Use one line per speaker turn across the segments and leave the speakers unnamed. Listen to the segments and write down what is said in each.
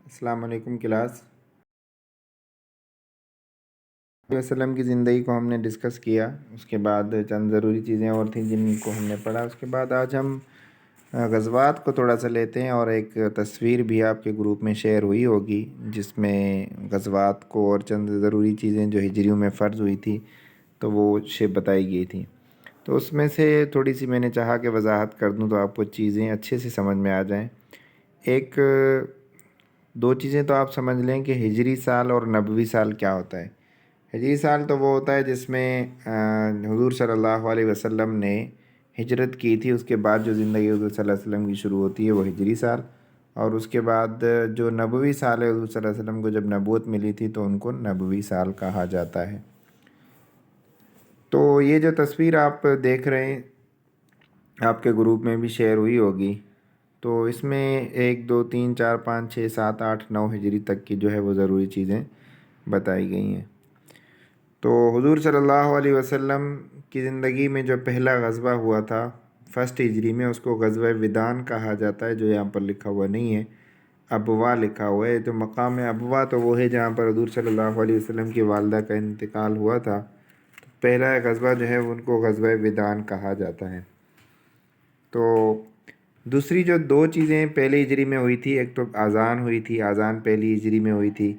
السلام علیکم کلاس وسلم کی زندگی کو ہم نے ڈسکس کیا، اس کے بعد چند ضروری چیزیں اور تھیں جن کو ہم نے پڑھا۔ اس کے بعد آج ہم غزوات کو تھوڑا سا لیتے ہیں، اور ایک تصویر بھی آپ کے گروپ میں شیئر ہوئی ہوگی جس میں غزوات کو اور چند ضروری چیزیں جو ہجریوں میں فرض ہوئی تھی تو وہ شیپ بتائی گئی تھی۔ تو اس میں سے تھوڑی سی میں نے چاہا کہ وضاحت کر دوں تو آپ کو چیزیں اچھے سے سمجھ میں آ جائیں۔ ایک دو چیزیں تو آپ سمجھ لیں کہ ہجری سال اور نبوی سال کیا ہوتا ہے۔ ہجری سال تو وہ ہوتا ہے جس میں حضور صلی اللہ علیہ وسلم نے ہجرت کی تھی، اس کے بعد جو زندگی حضور صلی اللہ علیہ وسلم کی شروع ہوتی ہے وہ ہجری سال، اور اس کے بعد جو نبوی سال ہے حضور صلی اللہ علیہ وسلم کو جب نبوت ملی تھی تو ان کو نبوی سال کہا جاتا ہے۔ تو یہ جو تصویر آپ دیکھ رہے ہیں آپ کے گروپ میں بھی شیئر ہوئی ہوگی، تو اس میں 1 2 3 4 5 6 7 8 9 ہجری تک کی جو ہے وہ ضروری چیزیں بتائی گئی ہیں۔ تو حضور صلی اللہ علیہ وسلم کی زندگی میں جو پہلا غزوہ ہوا تھا فرسٹ ہجری میں، اس کو غزوہ ودان کہا جاتا ہے، جو یہاں پر لکھا ہوا نہیں ہے، ابوا لکھا ہوا ہے۔ تو مقام ابوا تو وہ ہے جہاں پر حضور صلی اللہ علیہ وسلم کی والدہ کا انتقال ہوا تھا۔ پہلا غزوہ جو ہے ان کو غزوہ ودان کہا جاتا ہے۔ تو دوسری جو دو چیزیں پہلی ہجری میں ہوئی تھی، ایک تو اذان ہوئی تھی، اذان پہلی ہجری میں ہوئی تھی۔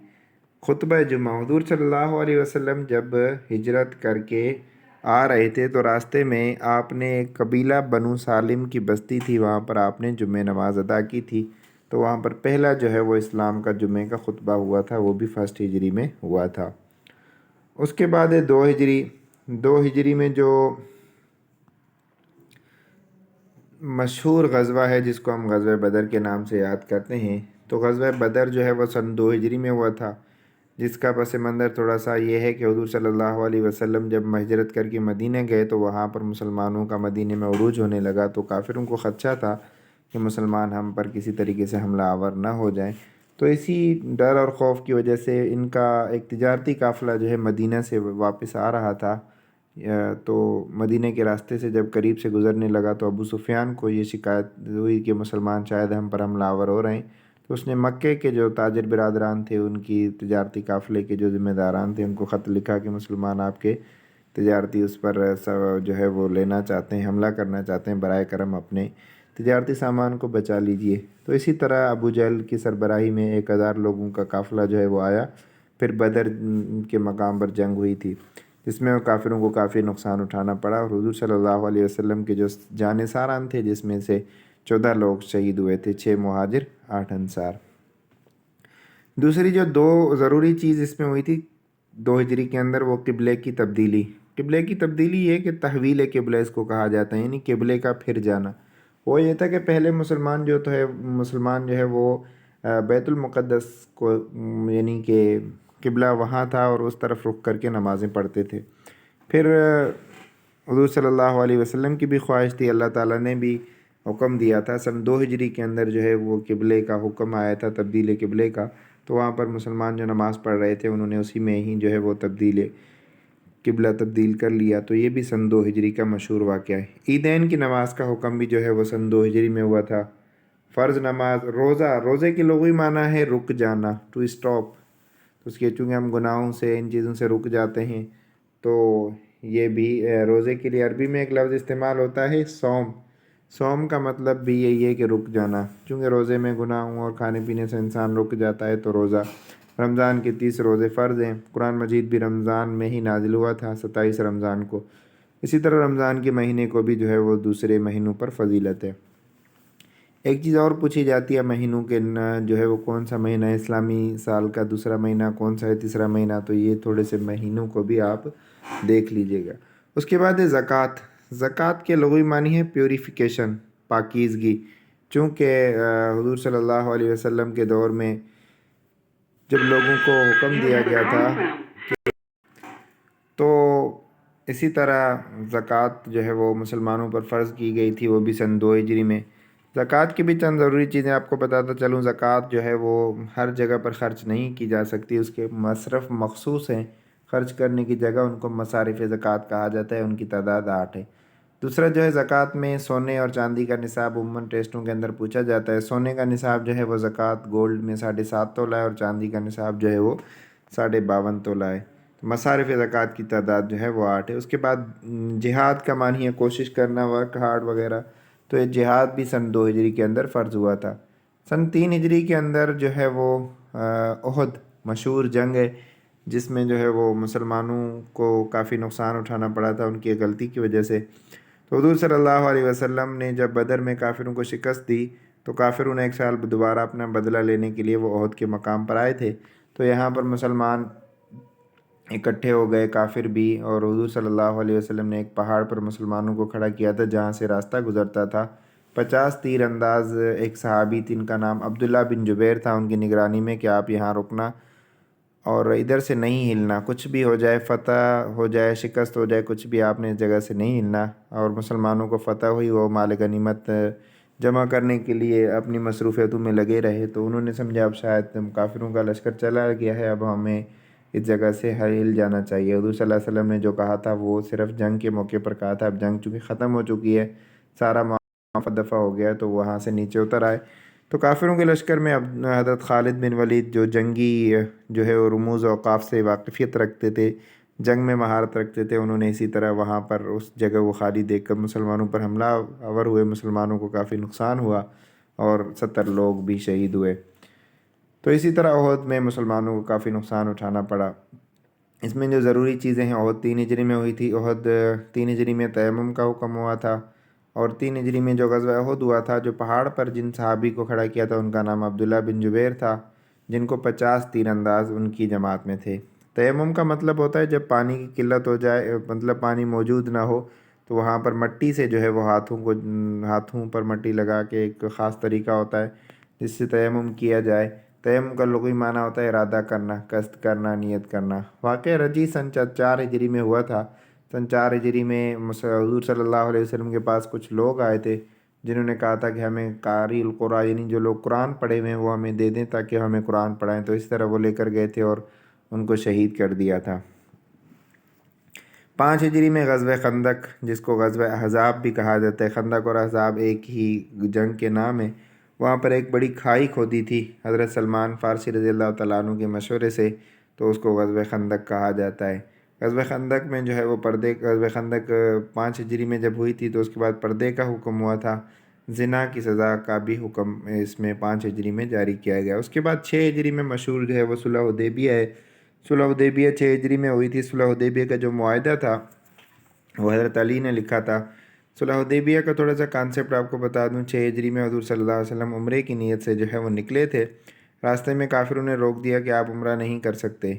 خطبہ جمعہ، حضور صلی اللہ علیہ وسلم جب ہجرت کر کے آ رہے تھے تو راستے میں آپ نے ایک قبیلہ بنو سالم کی بستی تھی، وہاں پر آپ نے جمعہ نماز ادا کی تھی، تو وہاں پر پہلا جو ہے وہ اسلام کا جمعہ کا خطبہ ہوا تھا، وہ بھی فرسٹ ہجری میں ہوا تھا۔ اس کے بعد ہے دو ہجری میں جو مشہور غزوہ ہے جس کو ہم غزوہ بدر کے نام سے یاد کرتے ہیں، تو غزوہ بدر جو ہے وہ سن 2 ہجری میں ہوا تھا، جس کا پس منظر تھوڑا سا یہ ہے کہ حضور صلی اللہ علیہ وسلم جب ہجرت کر کے مدینہ گئے تو وہاں پر مسلمانوں کا مدینہ میں عروج ہونے لگا، تو کافروں کو خدشہ تھا کہ مسلمان ہم پر کسی طریقے سے حملہ آور نہ ہو جائیں، تو اسی ڈر اور خوف کی وجہ سے ان کا ایک تجارتی قافلہ جو ہے مدینہ سے واپس آ رہا تھا، تو مدینہ کے راستے سے جب قریب سے گزرنے لگا تو ابو سفیان کو یہ شکایت ہوئی کہ مسلمان شاید ہم پر حملہ آور ہو رہے ہیں، تو اس نے مکے کے جو تاجر برادران تھے، ان کی تجارتی قافلے کے جو ذمہ داران تھے، ان کو خط لکھا کہ مسلمان آپ کے تجارتی اس پر جو ہے وہ لینا چاہتے ہیں، حملہ کرنا چاہتے ہیں، برائے کرم اپنے تجارتی سامان کو بچا لیجئے۔ تو اسی طرح ابو جہل کی سربراہی میں 1000 لوگوں کا قافلہ جو ہے وہ آیا، پھر بدر کے مقام پر جنگ ہوئی تھی، جس میں کافروں کو کافی نقصان اٹھانا پڑا، اور حضور صلی اللہ علیہ وسلم کے جو جانثاران تھے جس میں سے 14 لوگ شہید ہوئے تھے، 6 مہاجر 8 انصار۔ دوسری جو دو ضروری چیز اس میں ہوئی تھی 2 ہجری کے اندر، وہ قبلے کی تبدیلی۔ قبلے کی تبدیلی یہ کہ تحویل قبلہ اس کو کہا جاتا ہے، یعنی قبلے کا پھر جانا۔ وہ یہ تھا کہ پہلے مسلمان جو ہے وہ بیت المقدس کو، یعنی کہ قبلہ وہاں تھا اور اس طرف رخ کر کے نمازیں پڑھتے تھے۔ پھر حضور صلی اللہ علیہ وسلم کی بھی خواہش تھی، اللہ تعالیٰ نے بھی حکم دیا تھا، سن 2 ہجری کے اندر جو ہے وہ قبلے کا حکم آیا تھا، تبدیل قبلے کا، تو وہاں پر مسلمان جو نماز پڑھ رہے تھے انہوں نے اسی میں ہی جو ہے وہ قبلہ تبدیل کر لیا، تو یہ بھی سن 2 ہجری کا مشہور واقعہ ہے۔ عیدین کی نماز کا حکم بھی جو ہے وہ سن 2 ہجری میں ہوا تھا۔ فرض نماز، روزے کی لغوی معنی ہے رک جانا، ٹو اسٹاپ، تو اس کے چونکہ ہم گناہوں سے ان چیزوں سے رک جاتے ہیں، تو یہ بھی روزے کے لیے عربی میں ایک لفظ استعمال ہوتا ہے سوم کا مطلب بھی یہی ہے کہ رک جانا، چونکہ روزے میں گناہوں اور کھانے پینے سے انسان رک جاتا ہے، تو روزہ رمضان کے 30 روزے فرض ہیں۔ قرآن مجید بھی رمضان میں ہی نازل ہوا تھا، 27 رمضان کو، اسی طرح رمضان کے مہینے کو بھی جو ہے وہ دوسرے مہینوں پر فضیلت ہے۔ ایک چیز اور پوچھی جاتی ہے مہینوں کے جو ہے وہ کون سا مہینہ ہے اسلامی سال کا، دوسرا مہینہ کون سا ہے، تیسرا مہینہ، تو یہ تھوڑے سے مہینوں کو بھی آپ دیکھ لیجئے گا۔ اس کے بعد ہے زکوٰۃ۔ زکوٰۃ کے لغوی معنی ہے پیوریفیکیشن، پاکیزگی، چونکہ حضور صلی اللہ علیہ وسلم کے دور میں جب لوگوں کو حکم دیا گیا تھا تو اسی طرح زکوٰۃ جو ہے وہ مسلمانوں پر فرض کی گئی تھی، وہ بھی سن 2 ہجری میں۔ زکوٰۃ کی بھی چند ضروری چیزیں آپ کو بتاتا چلوں۔ زکوٰۃ جو ہے وہ ہر جگہ پر خرچ نہیں کی جا سکتی، اس کے مصرف مخصوص ہیں، خرچ کرنے کی جگہ، ان کو مصارف زکوٰۃ کہا جاتا ہے، ان کی تعداد 8 ہے۔ دوسرا جو ہے زکوٰۃ میں سونے اور چاندی کا نصاب عموماً ٹیسٹوں کے اندر پوچھا جاتا ہے۔ سونے کا نصاب جو ہے وہ زکوٰۃ گولڈ میں 7.5 تولہ ہے، اور چاندی کا نصاب جو ہے وہ 52.5 تولہ ہے۔ مصارف زکوٰۃ کی تعداد جو ہے وہ 8 ہے۔ اس کے بعد جہاد کا معنی ہے کوشش کرنا، ورک ہارڈ وغیرہ، تو یہ جہاد بھی سن 2 ہجری کے اندر فرض ہوا تھا۔ سن 3 ہجری کے اندر جو ہے وہ احد مشہور جنگ ہے، جس میں جو ہے وہ مسلمانوں کو کافی نقصان اٹھانا پڑا تھا ان کی غلطی کی وجہ سے۔ تو حضور صلی اللہ علیہ وسلم نے جب بدر میں کافروں کو شکست دی تو کافروں نے ایک سال دوبارہ اپنا بدلہ لینے کے لیے وہ احد کے مقام پر آئے تھے۔ تو یہاں پر مسلمان اکٹھے ہو گئے، کافر بھی، اور حضور صلی اللہ علیہ وسلم نے ایک پہاڑ پر مسلمانوں کو کھڑا کیا تھا جہاں سے راستہ گزرتا تھا۔ 50 تیر انداز ایک صحابی تھے، ان کا نام عبداللہ بن جبیر تھا، ان کی نگرانی میں کہ آپ یہاں رکنا اور ادھر سے نہیں ہلنا، کچھ بھی ہو جائے، فتح ہو جائے، شکست ہو جائے، کچھ بھی آپ نے اس جگہ سے نہیں ہلنا۔ اور مسلمانوں کو فتح ہوئی، وہ مال غنیمت جمع کرنے کے لیے اپنی مصروفیتوں میں لگے رہے، تو انہوں نے سمجھا اب شاید کافروں کا لشکر چلا گیا ہے، اب ہمیں اس جگہ سے ہل جانا چاہیے۔ حضور صلی اللہ علیہ وسلم نے جو کہا تھا وہ صرف جنگ کے موقع پر کہا تھا، اب جنگ چونکہ ختم ہو چکی ہے، سارا معاملہ دفع ہو گیا، تو وہاں سے نیچے اتر آئے۔ تو کافروں کے لشکر میں اب حضرت خالد بن ولید جو جنگی جو ہے وہ رموز و اوقاف سے واقفیت رکھتے تھے، جنگ میں مہارت رکھتے تھے، انہوں نے اسی طرح وہاں پر اس جگہ کو خالی دیکھ کر مسلمانوں پر حملہ آور ہوئے، مسلمانوں کو کافی نقصان ہوا اور 70 لوگ بھی شہید ہوئے۔ تو اسی طرح احد میں مسلمانوں کو کافی نقصان اٹھانا پڑا۔ اس میں جو ضروری چیزیں ہیں، احد 3 ہجری میں ہوئی تھی، احد 3 ہجری میں تیمم کا حکم ہوا تھا، اور 3 ہجری میں جو غزوہ احد ہوا تھا، جو پہاڑ پر جن صحابی کو کھڑا کیا تھا ان کا نام عبداللہ بن جبیر تھا، جن کو 50 تیر انداز ان کی جماعت میں تھے۔ تیمم کا مطلب ہوتا ہے جب پانی کی قلت ہو جائے، مطلب پانی موجود نہ ہو، تو وہاں پر مٹی سے جو ہے وہ ہاتھوں پر مٹی لگا کے ایک خاص طریقہ ہوتا ہے جس سے تیمم کیا جائے۔ تیمم کا لغوی معنی ہوتا ہے ارادہ کرنا، قصد کرنا، نیت کرنا۔ واقعہ رجی سن 4 ہجری میں ہوا تھا۔ سن 4 ہجری میں حضور صلی اللہ علیہ وسلم کے پاس کچھ لوگ آئے تھے جنہوں نے کہا تھا کہ ہمیں قاری القرآن، یعنی جو لوگ قرآن پڑھے ہوئے ہیں وہ ہمیں دے دیں تاکہ ہمیں قرآن پڑھائیں، تو اس طرح وہ لے کر گئے تھے اور ان کو شہید کر دیا تھا۔ 5 ہجری میں غزوہ خندق، جس کو غزوہ احزاب بھی کہا جاتا ہے، خندق اور احزاب ایک ہی جنگ کے نام ہیں، وہاں پر ایک بڑی کھائی کھودی تھی حضرت سلمان فارسی رضی اللہ تعالیٰ عنہ کے مشورے سے، تو اس کو غزوہ خندق کہا جاتا ہے۔ غزوہ خندق میں جو ہے وہ غزوہ خندق 5 ہجری میں جب ہوئی تھی تو اس کے بعد پردے کا حکم ہوا تھا، زنا کی سزا کا بھی حکم اس میں 5 ہجری میں جاری کیا گیا۔ اس کے بعد 6 ہجری میں مشہور جو ہے وہ صلح حدیبیہ ہے۔ صلح حدیبیہ 6 ہجری میں ہوئی تھی۔ صلح حدیبیہ کا جو معاہدہ تھا وہ حضرت علی نے لکھا تھا۔ صلح حدیبیہ کا تھوڑا سا کانسیپٹ آپ کو بتا دوں، 6 ہجری میں حضور صلی اللہ علیہ وسلم عمرے کی نیت سے جو ہے وہ نکلے تھے، راستے میں کافروں نے روک دیا کہ آپ عمرہ نہیں کر سکتے،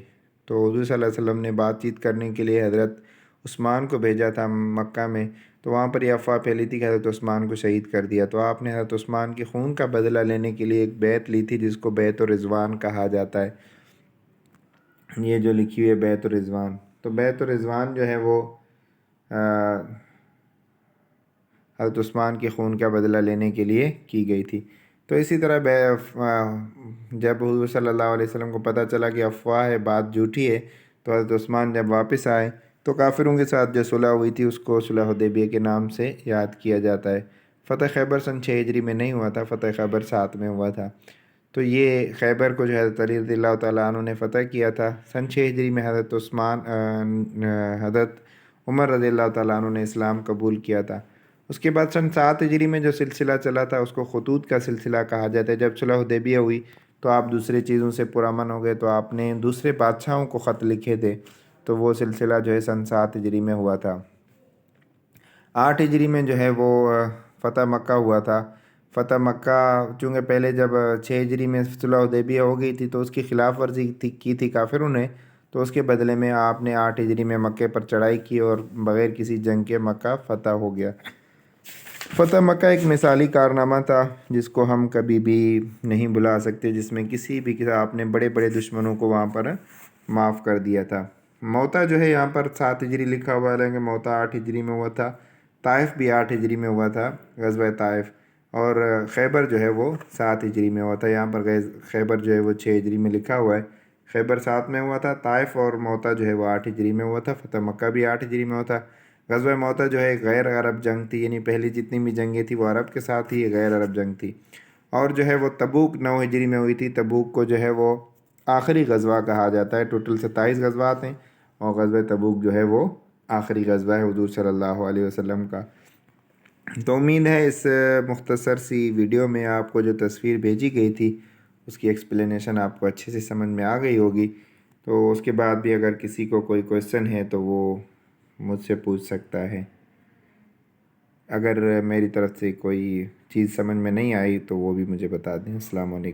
تو حضور صلی اللہ علیہ وسلم نے بات چیت کرنے کے لیے حضرت عثمان کو بھیجا تھا مکہ میں، تو وہاں پر یہ افواہ پھیلی تھی کہ حضرت عثمان کو شہید کر دیا، تو آپ نے حضرت عثمان کے خون کا بدلہ لینے کے لیے ایک بیعت لی تھی جس کو بیعت الرضوان کہا جاتا ہے۔ یہ جو لکھی ہوئی ہے بیعت الرضوان، تو بیعت الرضوان جو ہے وہ حضرت عثمان کے خون کا بدلہ لینے کے لیے کی گئی تھی۔ تو اسی طرح جب حضور صلی اللہ علیہ وسلم کو پتہ چلا کہ افواہ ہے، بات جھوٹی ہے، تو حضرت عثمان جب واپس آئے تو کافروں کے ساتھ جو صلح ہوئی تھی اس کو صلح حدیبیہ کے نام سے یاد کیا جاتا ہے۔ فتح خیبر سن 6 ہجری میں نہیں ہوا تھا، فتح خیبر 7 میں ہوا تھا۔ تو یہ خیبر کو جو حضرت علی رضی اللہ تعالیٰ عنہ نے فتح کیا تھا۔ سن 6 ہجری میں حضرت عمر رضی اللہ تعالیٰ عنہ نے اسلام قبول کیا تھا۔ اس کے بعد سن 7 ہجری میں جو سلسلہ چلا تھا اس کو خطوط کا سلسلہ کہا جاتا ہے۔ جب صلح حدیبیہ ہوئی تو آپ دوسرے چیزوں سے پرامن ہو گئے، تو آپ نے دوسرے بادشاہوں کو خط لکھے تھے، تو وہ سلسلہ جو ہے سن 7 ہجری میں ہوا تھا۔ 8 ہجری میں جو ہے وہ فتح مکہ ہوا تھا۔ فتح مکہ چونکہ پہلے جب 6 ہجری میں صلح حدیبیہ ہو گئی تھی تو اس کی خلاف ورزی کی تھی کافروں نے، تو اس کے بدلے میں آپ نے 8 ہجری میں مکے پر چڑھائی کی اور بغیر کسی جنگ کے مکہ فتح ہو گیا۔ فتح مکہ ایک مثالی کارنامہ تھا جس کو ہم کبھی بھی نہیں بھلا سکتے، جس میں کسی بھی آپ نے بڑے بڑے دشمنوں کو وہاں پر معاف کر دیا تھا۔ موتا جو ہے یہاں پر 7 ہجری لکھا ہوا ہے، لیکن موتا 8 ہجری میں ہوا تھا۔ طائف بھی 8 ہجری میں ہوا تھا، غزوہ طائف، اور خیبر جو ہے وہ 7 ہجری میں ہوا تھا۔ یہاں پر خیبر جو ہے وہ 6 ہجری میں لکھا ہوا ہے، خیبر 7 میں ہوا تھا۔ طائف اور موتا جو ہے وہ 8 ہجری میں ہوا تھا۔ فتح مکہ بھی 8 ہجری میں ہوا تھا۔ غزوہ موتا جو ہے ایک غیر عرب جنگ تھی، یعنی پہلی جتنی بھی جنگیں تھیں وہ عرب کے ساتھ ہی، یہ غیر عرب جنگ تھی۔ اور جو ہے وہ تبوک 9 ہجری میں ہوئی تھی۔ تبوک کو جو ہے وہ آخری غزوہ کہا جاتا ہے، ٹوٹل 27 غزوات ہیں، اور غزوہ تبوک جو ہے وہ آخری غزوہ ہے حضور صلی اللہ علیہ وسلم کا۔ تو امید ہے اس مختصر سی ویڈیو میں آپ کو جو تصویر بھیجی گئی تھی اس کی ایکسپلینیشن آپ کو اچھے سے سمجھ میں آ گئی ہوگی۔ تو اس کے بعد بھی اگر کسی کو کوئی کویسچن ہے تو وہ مجھ سے پوچھ سکتا ہے۔ اگر میری طرف سے کوئی چیز سمجھ میں نہیں آئی تو وہ بھی مجھے بتا دیں۔ السلام علیکم۔